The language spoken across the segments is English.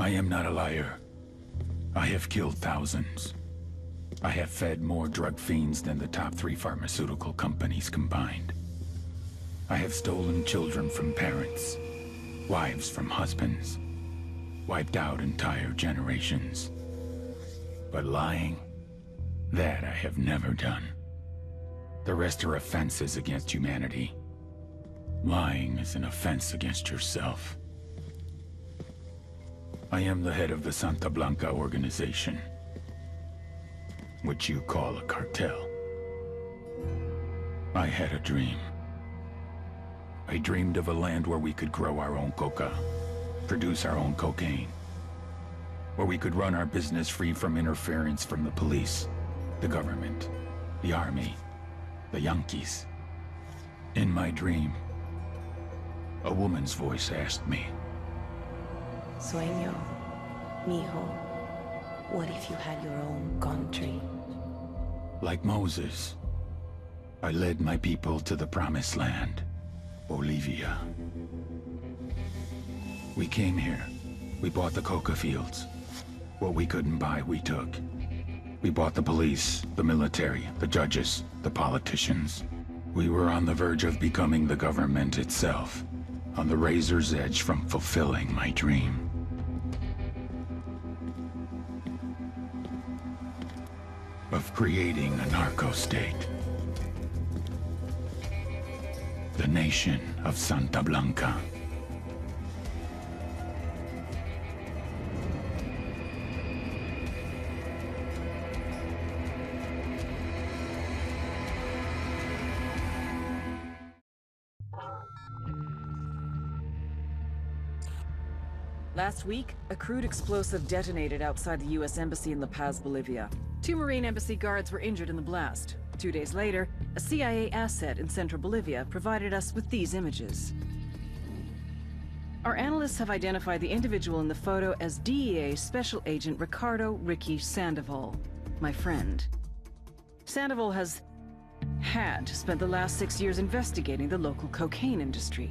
I am not a liar. I have killed thousands. I have fed more drug fiends than the top 3 pharmaceutical companies combined. I have stolen children from parents, wives from husbands, wiped out entire generations. But lying, that I have never done. The rest are offenses against humanity. Lying is an offense against yourself. I am the head of the Santa Blanca organization, which you call a cartel. I had a dream. I dreamed of a land where we could grow our own coca, produce our own cocaine, where we could run our business free from interference from the police, the government, the army, the Yankees. In my dream, a woman's voice asked me, Sueño, mijo, what if you had your own country? like Moses, I led my people to the promised land, Bolivia. We came here. We bought the coca fields. What we couldn't buy, we took. We bought the police, the military, the judges, the politicians. We were on the verge of becoming the government itself, on the razor's edge from fulfilling my dream. Of creating a narco-state. The nation of Santa Blanca. Last week, a crude explosive detonated outside the U.S. Embassy in La Paz, Bolivia. 2 Marine Embassy guards were injured in the blast. 2 days later, a CIA asset in central Bolivia provided us with these images. Our analysts have identified the individual in the photo as DEA Special Agent Ricardo Ricky Sandoval, my friend. Sandoval had spent the last 6 years investigating the local cocaine industry.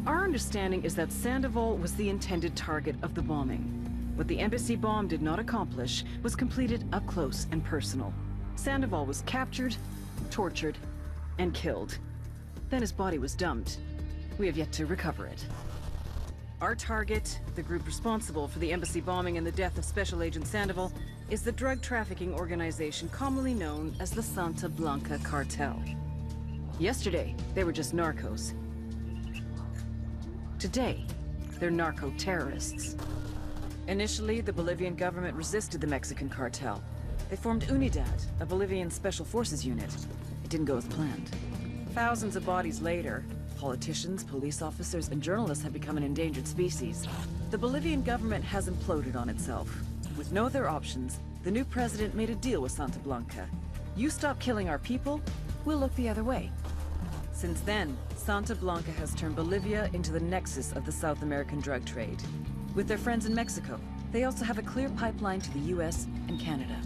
Our understanding is that Sandoval was the intended target of the bombing. What the embassy bomb did not accomplish was completed up close and personal. Sandoval was captured, tortured, and killed. Then his body was dumped. We have yet to recover it. Our target, the group responsible for the embassy bombing and the death of Special Agent Sandoval, is the drug trafficking organization commonly known as the Santa Blanca Cartel. Yesterday, they were just narcos. Today, they're narco-terrorists. Initially, the Bolivian government resisted the Mexican cartel. They formed UNIDAD, a Bolivian special forces unit. It didn't go as planned. Thousands of bodies later, politicians, police officers, and journalists have become an endangered species. The Bolivian government has imploded on itself. With no other options, the new president made a deal with Santa Blanca. You stop killing our people, we'll look the other way. Since then, Santa Blanca has turned Bolivia into the nexus of the South American drug trade. With their friends in Mexico, they also have a clear pipeline to the US and Canada.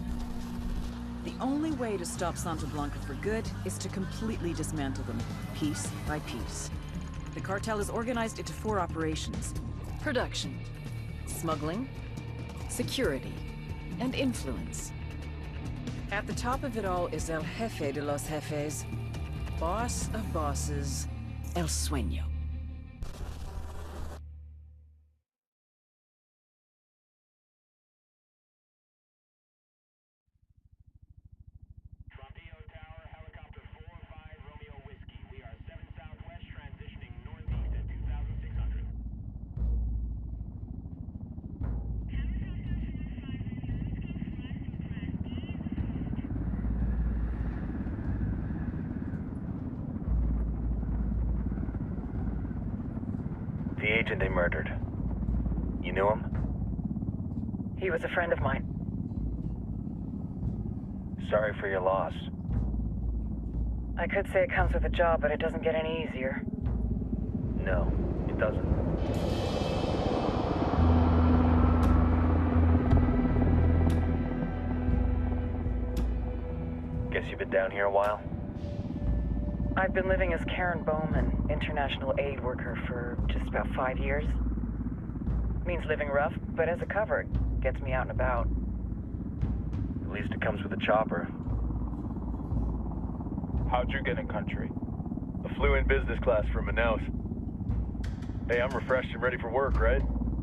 The only way to stop Santa Blanca for good is to completely dismantle them, piece by piece. The cartel is organized into 4 operations: production, smuggling, security, and influence. At the top of it all is El Jefe de los Jefes, boss of bosses, El Sueño. The agent they murdered. You knew him? He was a friend of mine. Sorry for your loss. I could say it comes with a job, but it doesn't get any easier. No, it doesn't. Guess you've been down here a while? I've been living as Karen Bowman, international aid worker, for just about 5 years. Means living rough, but as a cover, gets me out and about. At least it comes with a chopper. How'd you get in country? I flew in business class from Manaus. Hey, I'm refreshed and ready for work, right?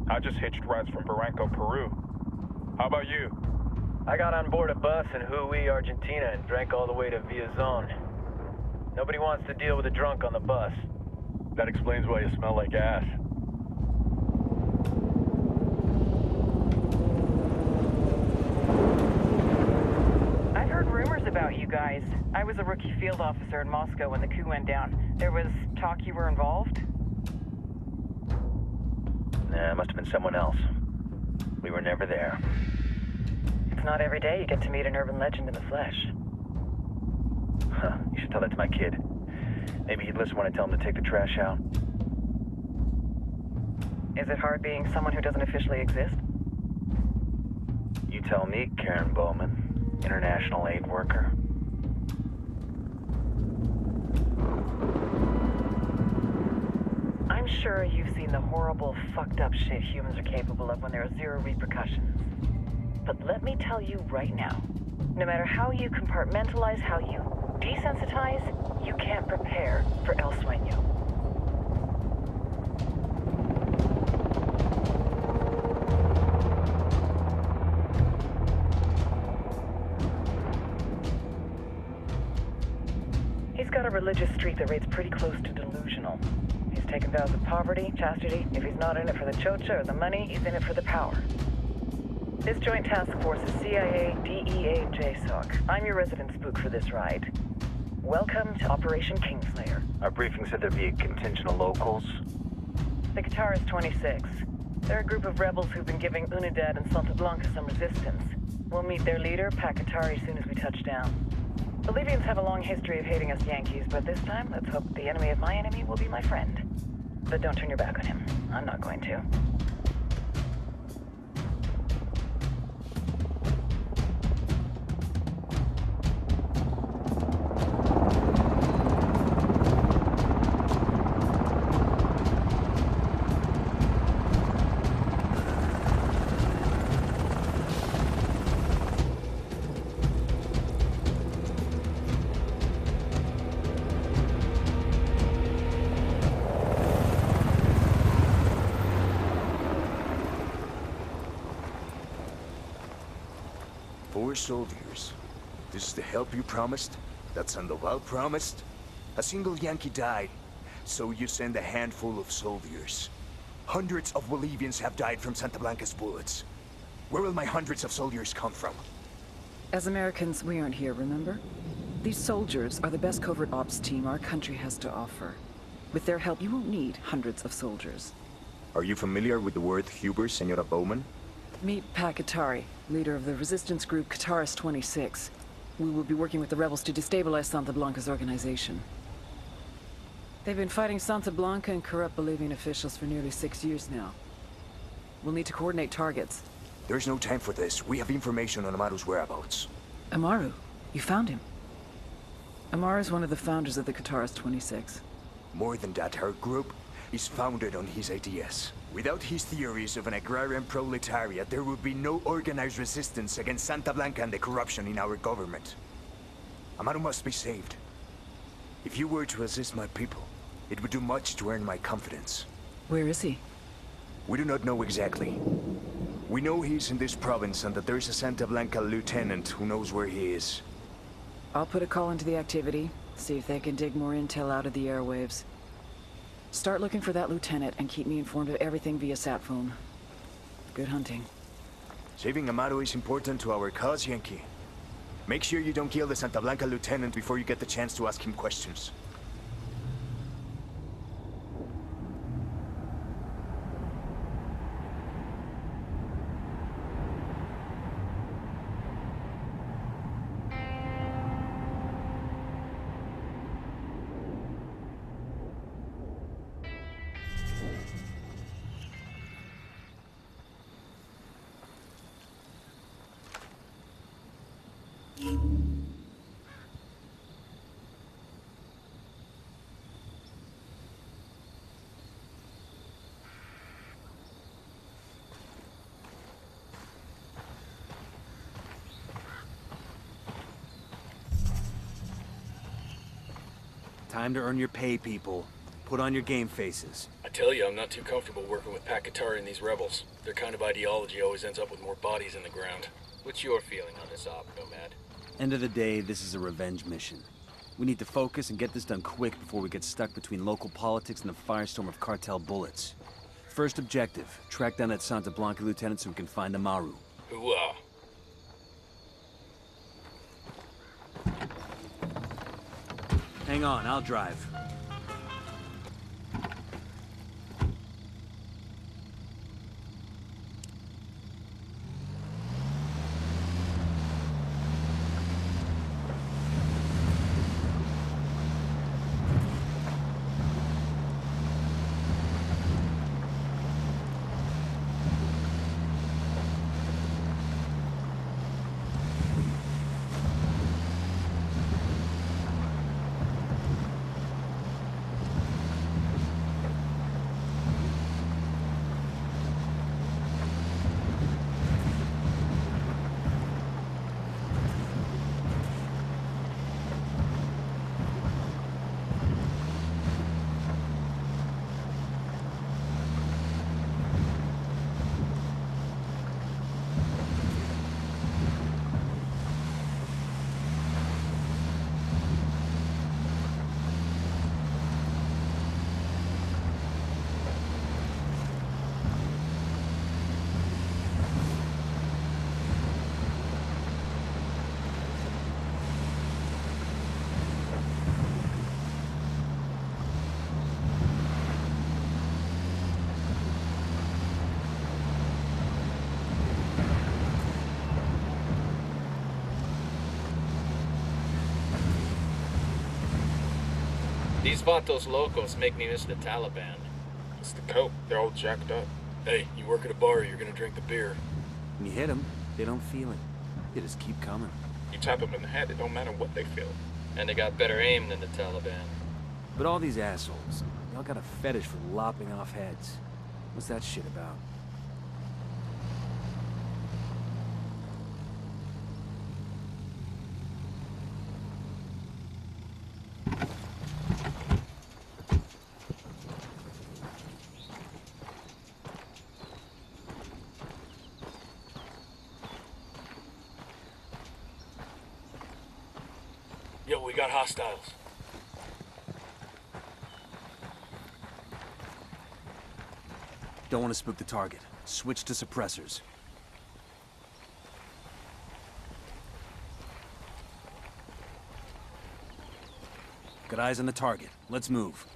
I just hitched rides from Barranco, Peru. How about you? I got on board a bus in Hui, Argentina, and drank all the way to Villazon. Nobody wants to deal with a drunk on the bus. That explains why you smell like ass. I've heard rumors about you guys. I was a rookie field officer in Moscow when the coup went down. There was talk you were involved? Nah, it must have been someone else. We were never there. It's not every day you get to meet an urban legend in the flesh. Huh, you should tell that to my kid. Maybe he'd listen when I tell him to take the trash out. Is it hard being someone who doesn't officially exist? You tell me, Karen Bowman, international aid worker. I'm sure you've seen the horrible, fucked up shit humans are capable of when there are zero repercussions. But let me tell you right now, no matter how you compartmentalize, how you desensitize, you can't prepare for El Sueño. He's got a religious streak that rates pretty close to delusional. He's taken vows of poverty, chastity. If he's not in it for the chocha or the money, he's in it for the power. This joint task force is CIA, DEA, and JSOC. I'm your resident spook for this ride. Welcome to Operation Kingslayer. Our briefing said there'd be a contingent of locals. The Qatar is 26. They're a group of rebels who've been giving Unidad and Santa Blanca some resistance. We'll meet their leader, Pakatari, as soon as we touch down. Bolivians have a long history of hating us Yankees, but this time, let's hope the enemy of my enemy will be my friend. But don't turn your back on him. I'm not going to. Soldiers. This is the help you promised? That Sandoval promised? A single Yankee died, so you send a handful of soldiers. Hundreds of Bolivians have died from Santa Blanca's bullets. Where will my hundreds of soldiers come from? As Americans, we aren't here, remember? These soldiers are the best covert ops team our country has to offer. With their help, you won't need hundreds of soldiers. Are you familiar with the word Huber, Senora Bowman? Meet Pakatari, leader of the resistance group Qatar's 26. We will be working with the rebels to destabilize Santa Blanca's organization. They've been fighting Santa Blanca and corrupt Bolivian officials for nearly 6 years now. We'll need to coordinate targets. There's no time for this. We have information on Amaru's whereabouts. Amaru? You found him? Amaru is one of the founders of the Qatar's 26. More than that, her group is founded on his ideas. Without his theories of an agrarian proletariat, there would be no organized resistance against Santa Blanca and the corruption in our government. Amaru must be saved. If you were to assist my people, it would do much to earn my confidence. Where is he? We do not know exactly. We know he's in this province and that there's a Santa Blanca lieutenant who knows where he is. I'll put a call into the activity, see if they can dig more intel out of the airwaves. Start looking for that lieutenant and keep me informed of everything via sat phone. Good hunting. Saving Amaru is important to our cause, Yankee. Make sure you don't kill the Santa Blanca lieutenant before you get the chance to ask him questions. Time to earn your pay, people. Put on your game faces. I tell you, I'm not too comfortable working with Pakatari and these rebels. Their kind of ideology always ends up with more bodies in the ground. What's your feeling on this op, Nomad? End of the day, this is a revenge mission. We need to focus and get this done quick before we get stuck between local politics and the firestorm of cartel bullets. First objective, track down that Santa Blanca lieutenant so we can find Amaru. Hooah. Hang on, I'll drive. These Vatos Locos make me miss the Taliban. It's the coke. They're all jacked up. Hey, you work at a bar, you're gonna drink the beer. When you hit them, they don't feel it. They just keep coming. You tap them in the head, it don't matter what they feel. And they got better aim than the Taliban. But all these assholes, they all got a fetish for lopping off heads. What's that shit about? Yo, we got hostiles. Don't want to spook the target. Switch to suppressors. Got eyes on the target. Let's move.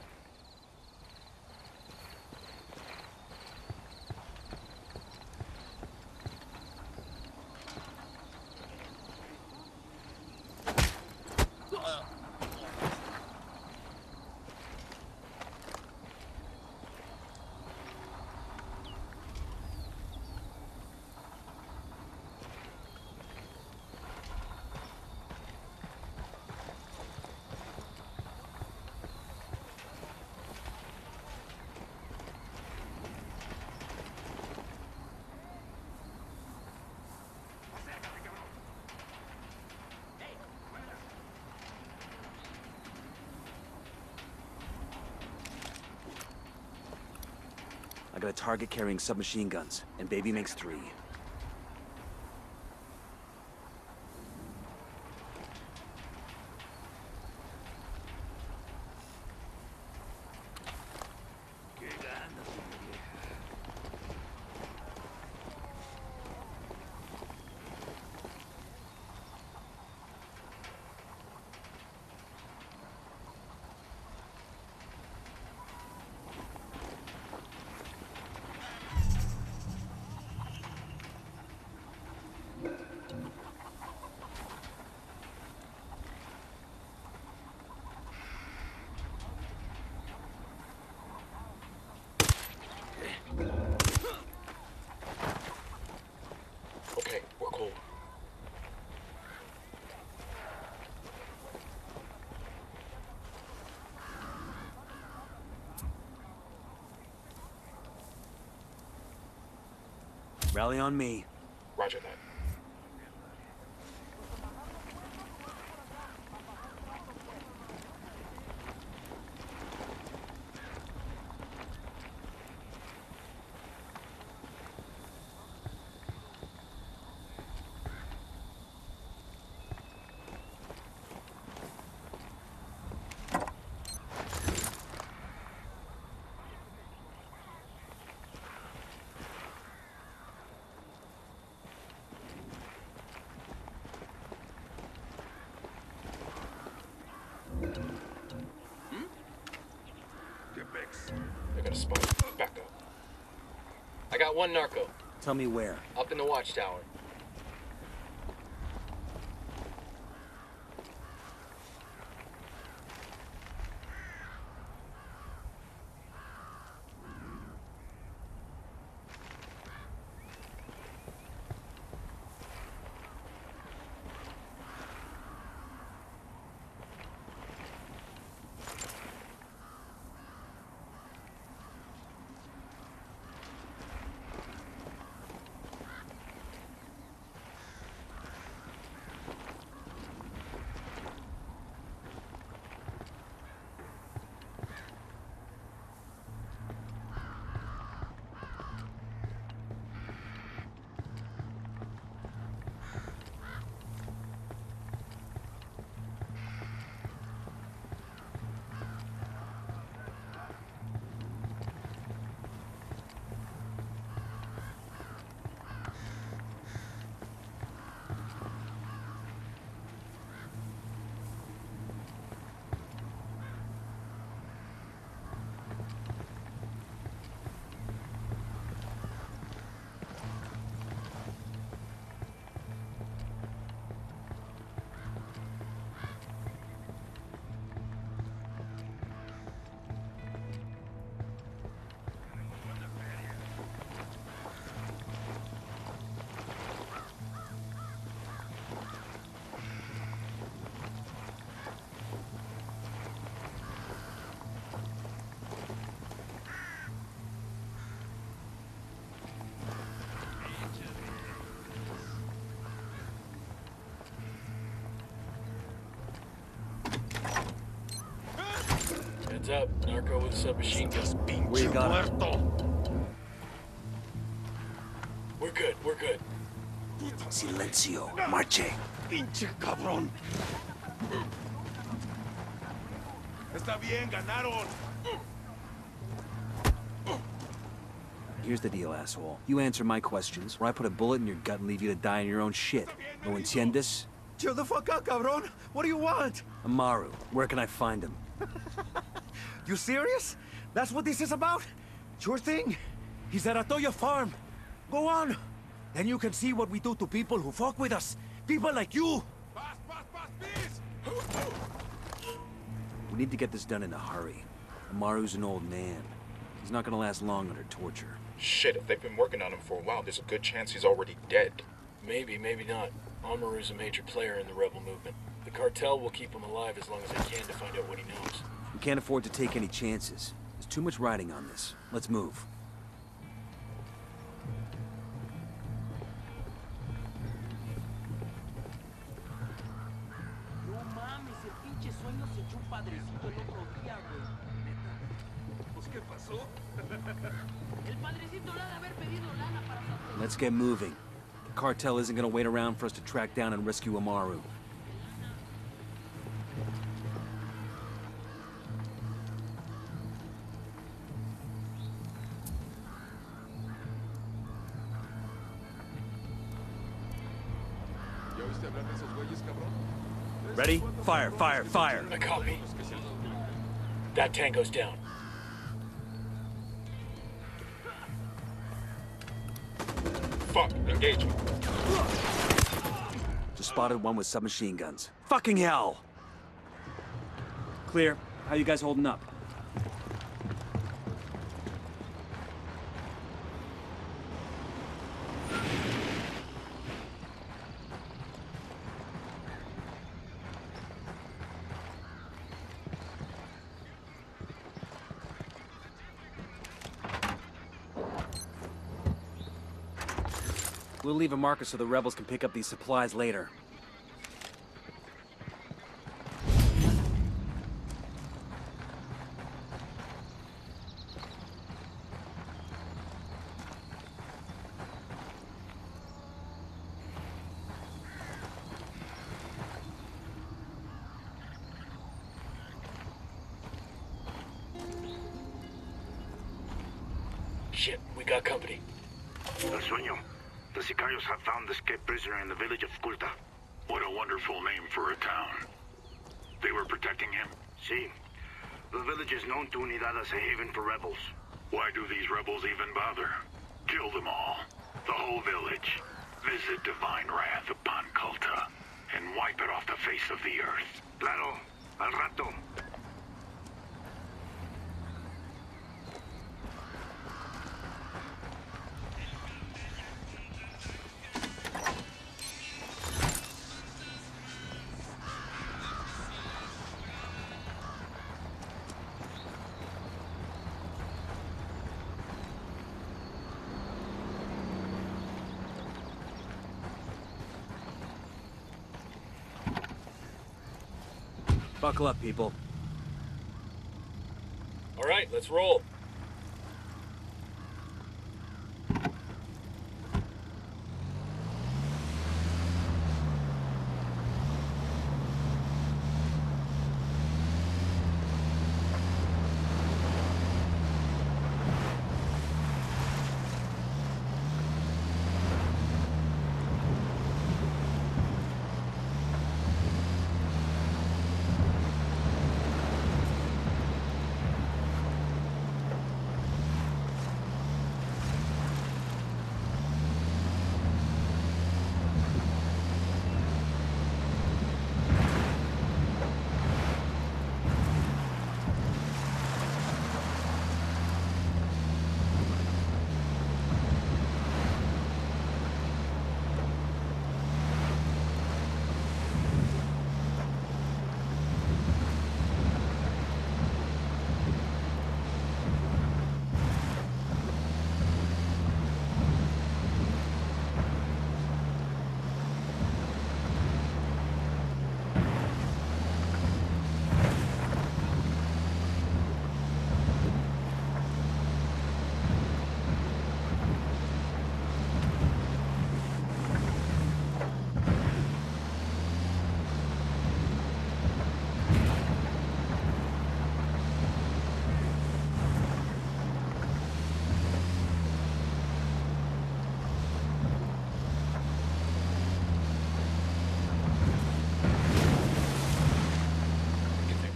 I got a target carrying submachine guns, and baby makes 3. Okay, we're cool. Rally on me. Roger that. They're gonna spawn. Back up. I got one narco. Tell me where. Up in the watchtower. Heads up, narco with a submachine gun. Where you got it? We're good, we're good. Silencio. Marche. Pinche cabrón. Está bien, ganaron. Here's the deal, asshole. You answer my questions, or I put a bullet in your gut and leave you to die in your own shit. No entiendes? Chill the fuck out, cabrón. What do you want? Amaru, where can I find him? You serious? That's what this is about? Sure thing. He's at Atoya Farm. Go on. Then you can see what we do to people who fuck with us. People like you. We need to get this done in a hurry. Amaru's an old man. He's not gonna last long under torture. Shit, if they've been working on him for a while, there's a good chance he's already dead. Maybe, maybe not. Amaru's a major player in the rebel movement. The cartel will keep him alive as long as they can to find out what he knows. We can't afford to take any chances. There's too much riding on this. Let's move. Let's get moving. The cartel isn't gonna wait around for us to track down and rescue Amaru. Ready? Fire, fire, fire! I copy. That tango's down. Fuck, engage him. Just spotted one with submachine guns. Fucking hell! Clear. How you guys holding up? We'll leave a marker so the rebels can pick up these supplies later. Shit, we got company. El Sueño. The Sicarios have found the escaped prisoner in the village of Culta. What a wonderful name for a town. They were protecting him? See, the village is known to Unidad as a haven for rebels. Why do these rebels even bother? Kill them all. The whole village. Visit divine wrath upon Culta, and wipe it off the face of the earth. Claro, al rato. Buckle up, people. All right, let's roll.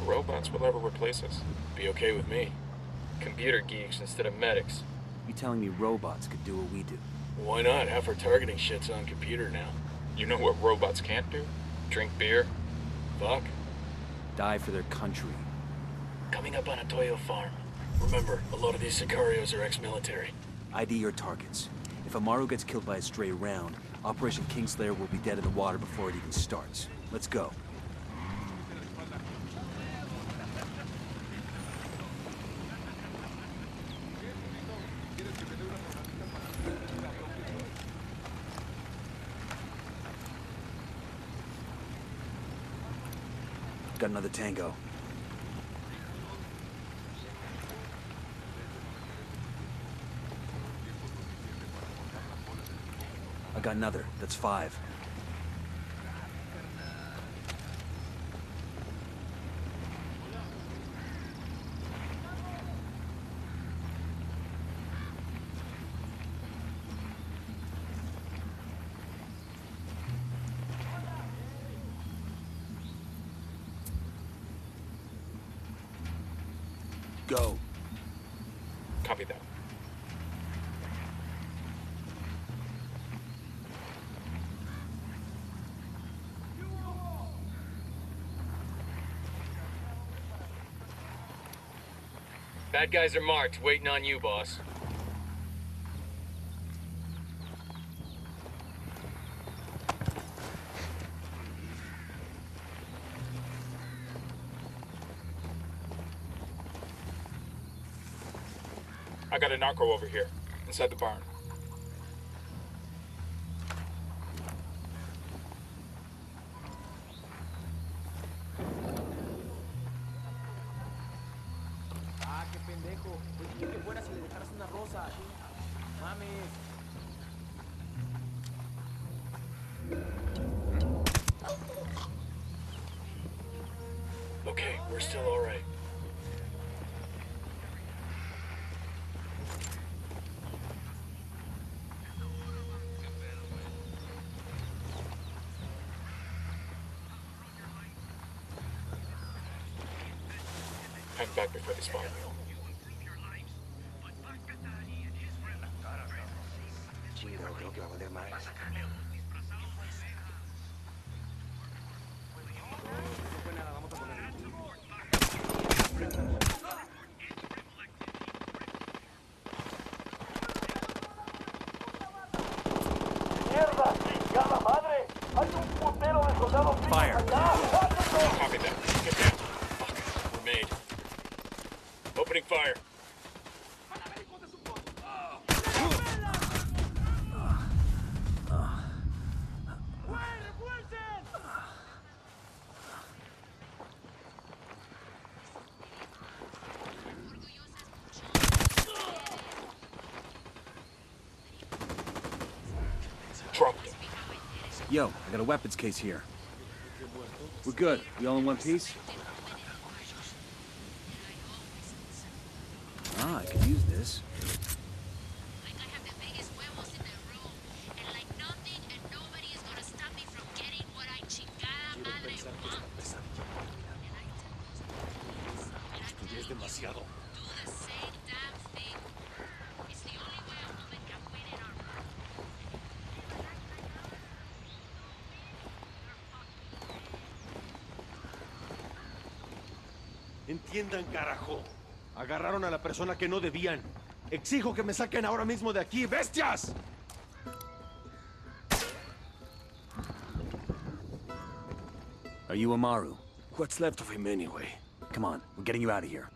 Robots will ever replace us. Be okay with me. Computer geeks instead of medics. You telling me robots could do what we do? Why not? Half our targeting shit's on computer now. You know what robots can't do? Drink beer. Fuck. Die for their country. Coming up on a Toyo farm. Remember, a lot of these Sicarios are ex-military. ID your targets. If Amaru gets killed by a stray round, Operation Kingslayer will be dead in the water before it even starts. Let's go. Got another tango. I got another. That's 5. Go. Copy that. Bad guys are marked, waiting on you, boss. I got a narco over here, inside the barn. Ah, qué pendejo. Te dije que fueras y le dejaras una rosa. Mames. Okay, we're still all right. Hang back before they spawn. Chido, creo que va a valer más. Fire! Copy that. Get down. Fuck. We're made. Opening fire. Drop them. Yo, I got a weapons case here. We're good. We all in one piece? Ah, I could use this. Entiendan, carajo. Agarraron a la persona que no debían. Exijo que me saquen ahora mismo de aquí, bestias. Are you Amaru? What's left of him anyway? Come on, we're getting you out of here.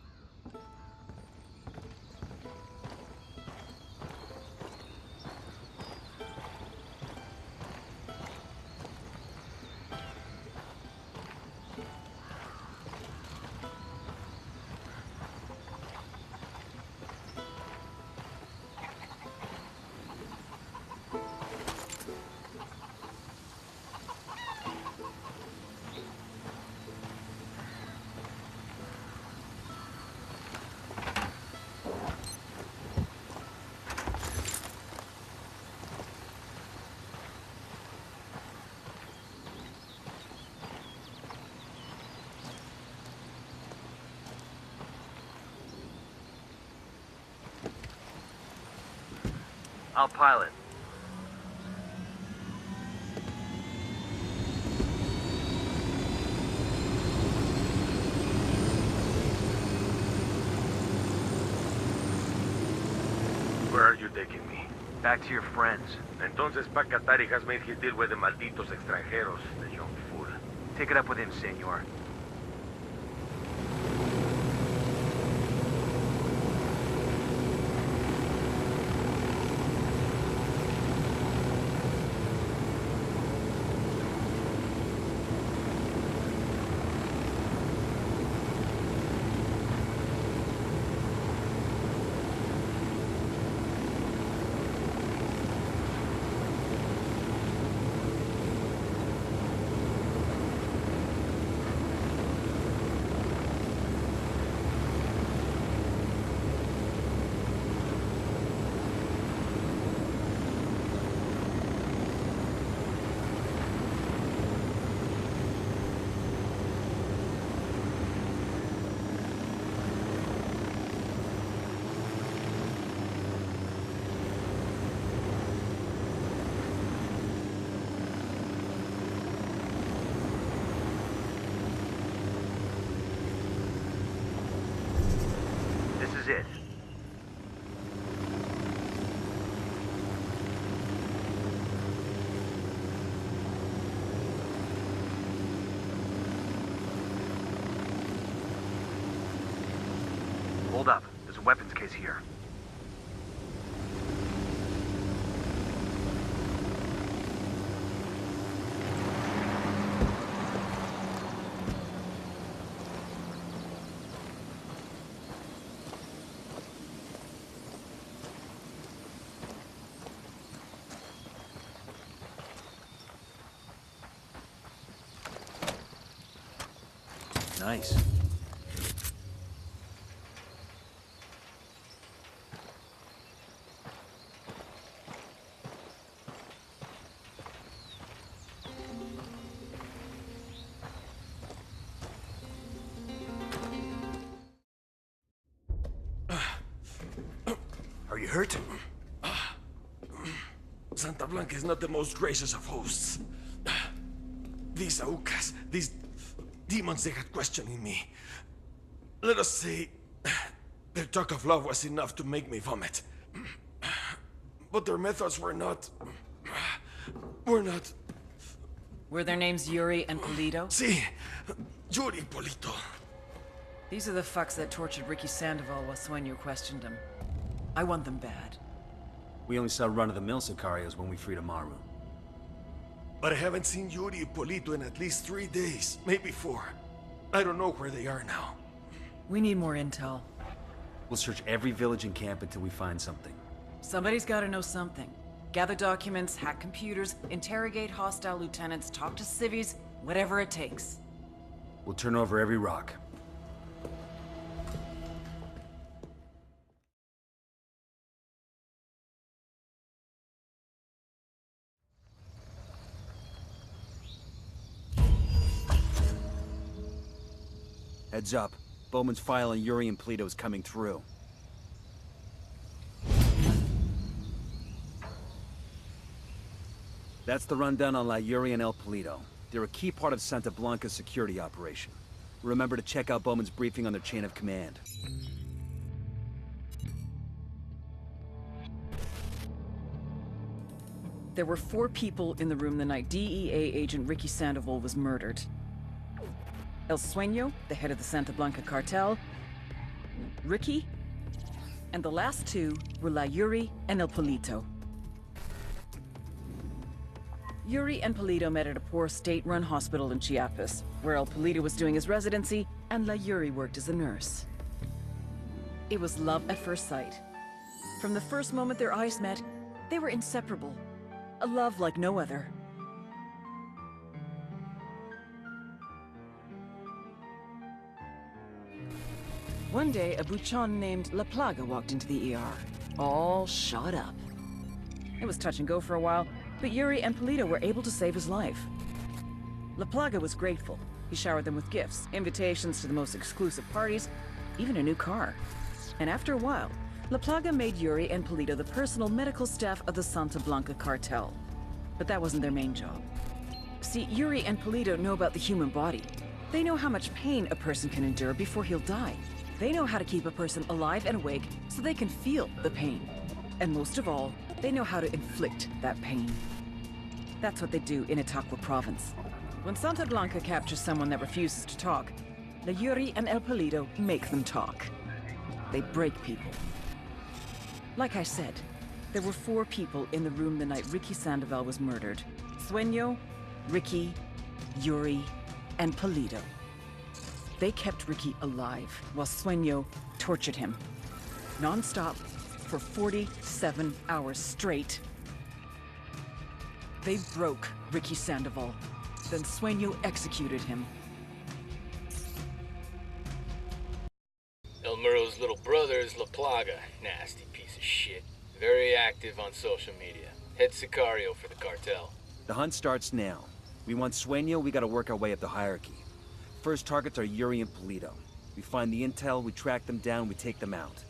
I'll pilot. Where are you taking me? Back to your friends. Entonces, pa' Qatari has made his deal with the malditos extranjeros, the young fool. Take it up with him, senor. This is it. Hold up. There's a weapons case here. Nice. hurt? Santa Blanca is not the most gracious of hosts. These Aucas, these demons they had questioning me. Let us say, their talk of love was enough to make me vomit. But their methods were not... Were their names Yuri and Polito? Si, Yuri Polito. These are the fucks that tortured Ricky Sandoval while Sueño questioned him. I want them bad. We only saw run-of-the-mill Sicarios when we freed Amaru. But I haven't seen Yuri and Polito in at least 3 days, maybe 4. I don't know where they are now. We need more intel. We'll search every village and camp until we find something. Somebody's gotta know something. Gather documents, hack computers, interrogate hostile lieutenants, talk to civvies, whatever it takes. We'll turn over every rock. Heads up. Bowman's file on Yuri and Polito is coming through. That's the rundown on La Yuri and El Polito. They're a key part of Santa Blanca's security operation. Remember to check out Bowman's briefing on their chain of command. There were 4 people in the room the night DEA agent Ricky Sandoval was murdered. El Sueño, the head of the Santa Blanca cartel, Ricky, and the last 2 were La Yuri and El Polito. Yuri and Polito met at a poor state-run hospital in Chiapas, where El Polito was doing his residency and La Yuri worked as a nurse. It was love at first sight. From the first moment their eyes met, they were inseparable. A love like no other. One day, a buchon named La Plaga walked into the ER, all shot up. It was touch and go for a while, but Yuri and Polito were able to save his life. La Plaga was grateful. He showered them with gifts, invitations to the most exclusive parties, even a new car. And after a while, La Plaga made Yuri and Polito the personal medical staff of the Santa Blanca cartel. But that wasn't their main job. See, Yuri and Polito know about the human body. They know how much pain a person can endure before he'll die. They know how to keep a person alive and awake so they can feel the pain. And most of all, they know how to inflict that pain. That's what they do in Itacua province. When Santa Blanca captures someone that refuses to talk, La Yuri and El Polito make them talk. They break people. Like I said, there were 4 people in the room the night Ricky Sandoval was murdered. Sueño, Ricky, Yuri, and Polito. They kept Ricky alive while Sueño tortured him. Non-stop for 47 hours straight. They broke Ricky Sandoval. Then Sueño executed him. Elmuro's little brother is La Plaga. Nasty piece of shit. Very active on social media. Head Sicario for the cartel. The hunt starts now. We want Sueño, we gotta work our way up the hierarchy. First targets are Yuri and Polito. We find the intel, we track them down, we take them out.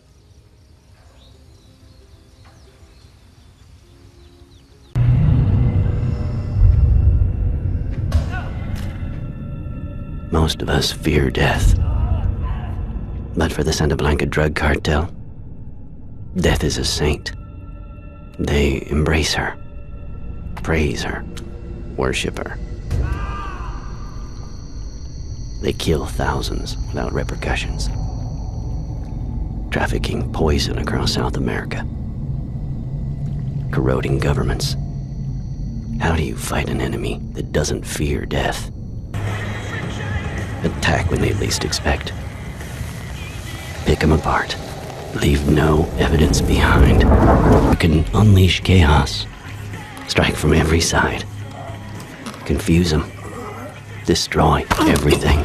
Most of us fear death. But for the Santa Blanca drug cartel, death is a saint. They embrace her, praise her, worship her. They kill thousands without repercussions, trafficking poison across South America, corroding governments. How do you fight an enemy that doesn't fear death? Attack when they least expect. Pick them apart. Leave no evidence behind. You can unleash chaos. Strike from every side. Confuse them. Destroy everything.